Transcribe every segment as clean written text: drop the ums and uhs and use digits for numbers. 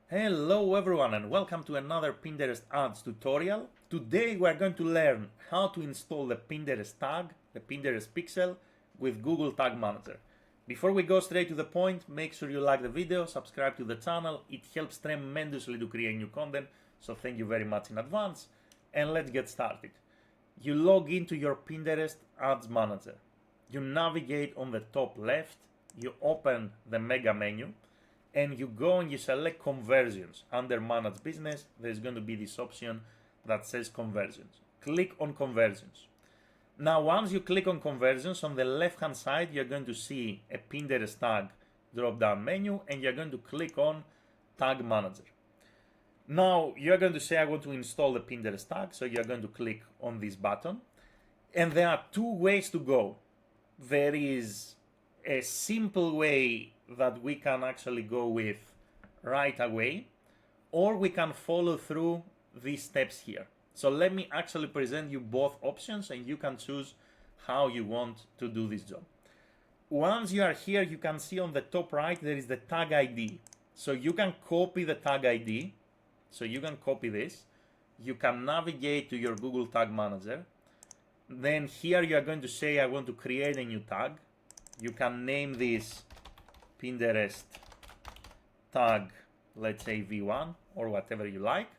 Hello everyone and welcome to another Pinterest ads tutorial. Today we are going to learn how to install the Pinterest tag, the Pinterest pixel with Google Tag Manager. Before we go straight to the point, make sure you like the video, subscribe to the channel. It helps tremendously to create new content, so thank you very much in advance. And let's get started. You log into your Pinterest Ads Manager. You navigate on the top left, you open the mega menu, and you go and you select conversions. Under manage business, there's going to be this option that says conversions. Click on conversions. Now, once you click on conversions, on the left hand side, you're going to see a Pinterest tag drop down menu, and you're going to click on Tag Manager. Now, you're going to say, I want to install the Pinterest tag, so you're going to click on this button. And there are two ways to go. There is a simple way that we can actually go with right away, or we can follow through these steps here. So let me actually present you both options and you can choose how you want to do this job. Once you are here, you can see on the top right there is the tag ID. So you can copy the tag ID. So you can copy this. You can navigate to your Google Tag Manager. Then here you are going to say, I want to create a new tag. You can name this Pinterest tag, let's say V1 or whatever you like.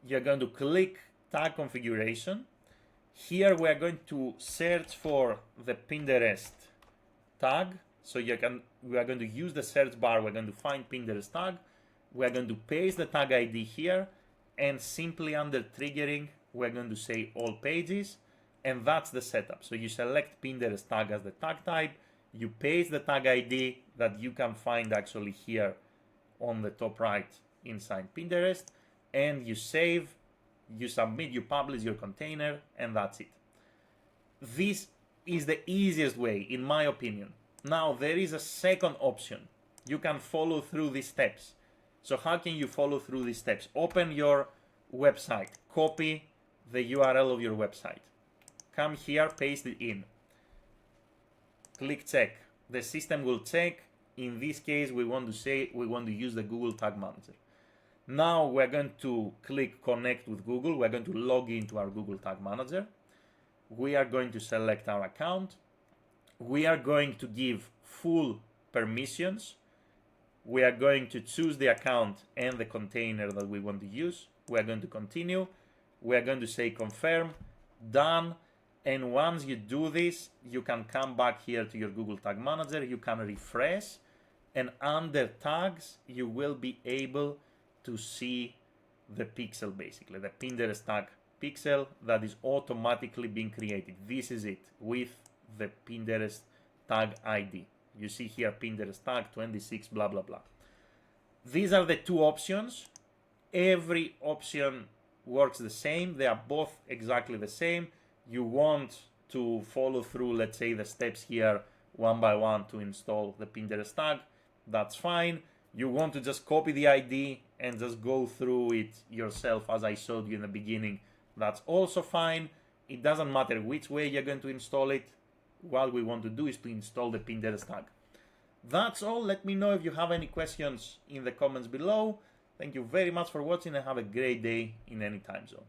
You're going to click tag configuration. Here we are going to search for the Pinterest tag. So we are going to use the search bar. We're going to find Pinterest tag. We're going to paste the tag ID here, and simply under triggering, we're going to say all pages, and that's the setup. So you select Pinterest tag as the tag type. You paste the tag ID that you can find actually here on the top right inside Pinterest, and you save, you submit, you publish your container, and that's it. This is the easiest way, in my opinion. Now, there is a second option. You can follow through these steps. So how can you follow through these steps? Open your website, copy the URL of your website. Come here, paste it in. Click check. The system will check. In this case, we want to use the Google Tag Manager. Now we're going to click connect with Google. We're going to log into our Google Tag Manager. We are going to select our account. We are going to give full permissions. We are going to choose the account and the container that we want to use. We are going to continue. We are going to say confirm, done. And once you do this, you can come back here to your Google Tag Manager, you can refresh, and under tags, you will be able to see the pixel, basically, the Pinterest tag pixel that is automatically being created. This is it with the Pinterest tag ID. You see here Pinterest tag 26, blah, blah, blah. These are the two options. Every option works the same. They are both exactly the same. You want to follow through, let's say, the steps here one by one to install the Pinterest tag, that's fine. You want to just copy the ID and just go through it yourself as I showed you in the beginning, that's also fine. It doesn't matter which way you're going to install it. What we want to do is to install the Pinterest tag. That's all. Let me know if you have any questions in the comments below. Thank you very much for watching and have a great day in any time zone.